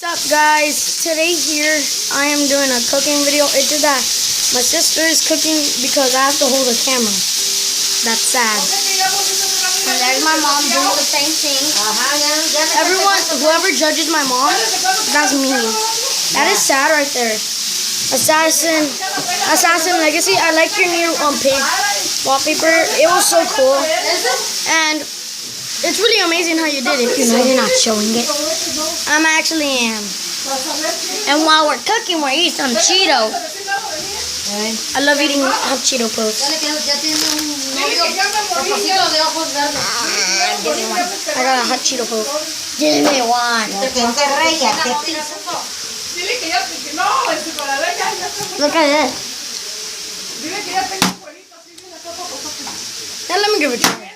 What's up, guys? Today here I am doing a cooking video. It's just that my sister is cooking because I have to hold the camera. That's sad. And there's my mom doing the same thing. Everyone, whoever judges my mom, that's me. That is sad right there. Assassin Legacy. I like your new pig wallpaper. It was so cool, and it's really amazing how you did it. You know, you're not showing it. I'm actually am. And while we're cooking, we're eating some Cheetos. I love eating hot Cheeto puffs. I got a hot Cheeto puff. Give me one. Look at this. Now let me give it a try.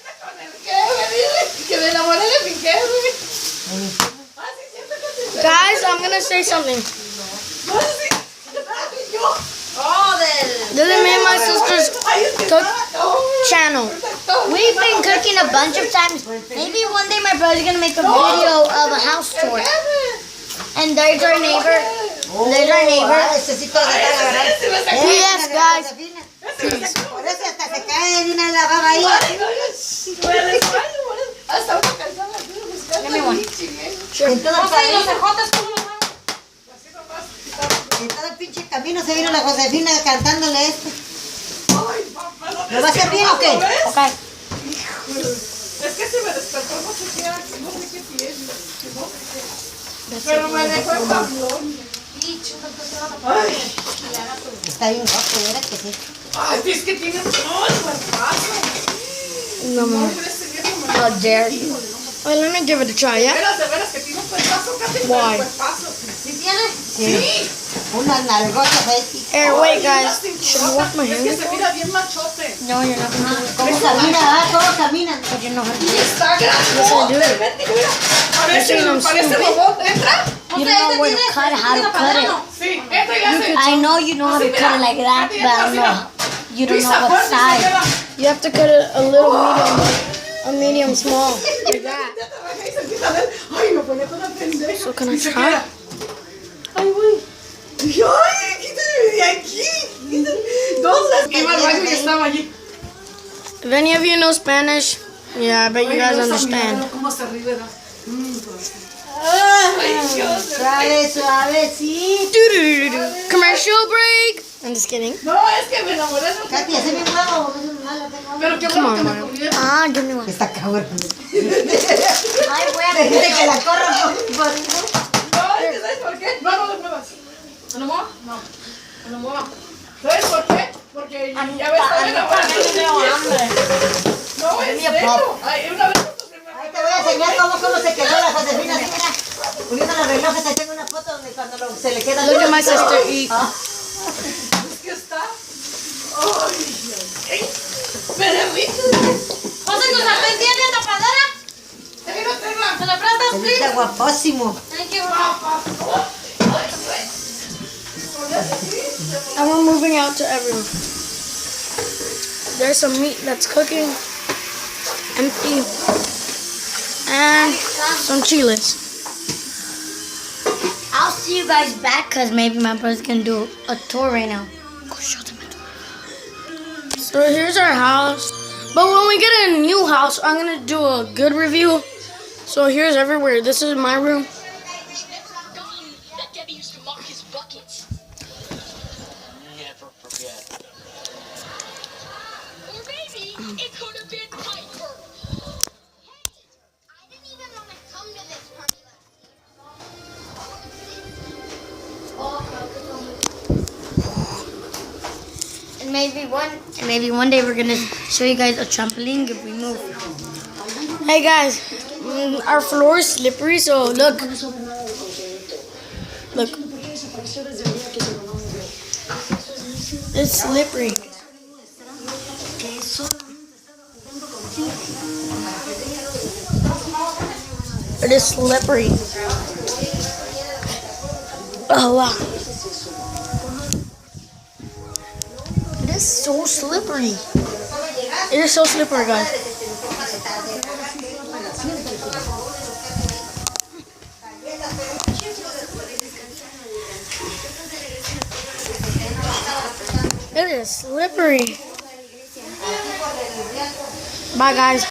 Guys, I'm gonna say something. This is me and my sister's cook channel. We've been cooking a bunch of times. Maybe one day my brother's gonna make a video of a house tour. And there's our neighbor. There's our neighbor. Yes, guys. Give me one. Sure. En todo el pinche camino se vino la Josefina cantándole esto. ¿Lo va a hacer bien o qué? Okay. Es que se me despertó no sé qué tiene, pero me dejó el tablón. Está bien rojo, ¿verdad que sí? Ay, es que tiene todo el cuerpazo. No more. How dare you? Well, let me give it a try, yeah? De veras que tiene un cuerpazo, casi Why? un cuerpazo. ¿Sí tiene? Sí. Unas nalgotas ahí. Here, wait, guys. Should I wash my Es que hands? se mira bien machote. No, you're not gonna do it. ¿Cómo camina? Ah, ¿cómo caminan? But you know how to do Y it. está grande. Yes, I do. Mira, parece robot. Entra. You don't know where to cut it, how to cut it. Sí, entra y le hace. I know you know how to cut it like that, but I don't know. You don't know what size. You have to cut it a little medium small, like that. Ay, me ponía toda pendeja. So can I try? Ay, güey. Ay, quítale de aquí. Dos veces que iba al baño y estaba allí. If any of you know Spanish, yeah, I bet you guys understand. ¿Cómo se ríe, verdad? Suave, suavecito. Do-do-do-do-do. Commercial break. I'm just kidding. No, es que me enamoré de un Katy, hace mi huevo. No lo tengo. Pero qué Come bueno on, que me Mario. comieron. Ah, give me one. Está cabrón. Ay, voy a Dile que la corra por... No, es que ¿sabes por qué? No lo muevas. ¿No lo muevas? No. No lo muevas. ¿Sabes por qué? Porque ya ves, estaba enamorada de No, en serio. Ay, una vez se me Ahí te voy a enseñar cómo se quedó la Josefina. Así, mira. Uniendo los relojes, ahí tengo una foto donde cuando se le queda... Look at my sister eat. Es que está. Ay, me derrito. José, ¿tu sartén tiene tapadera? Tenga. ¿Se la prestas, Está please? guapísimo. Thank you. And we're moving out to everyone. There's some meat that's cooking, empty, and some chiles. I'll see you guys back because maybe my brother's going to do a tour right now. Go show them it. So here's our house. But when we get a new house, I'm gonna do a good review. So here's everywhere. This is my room. Never forget. Or maybe it could have been Piper. I didn't even want to come to this party And maybe one day we're going to show you guys a trampoline if we move. Hey guys, our floor is slippery, so look. Look. It's slippery. It is slippery. Oh wow. It is so slippery. It is so slippery, guys. is slippery. Bye, guys.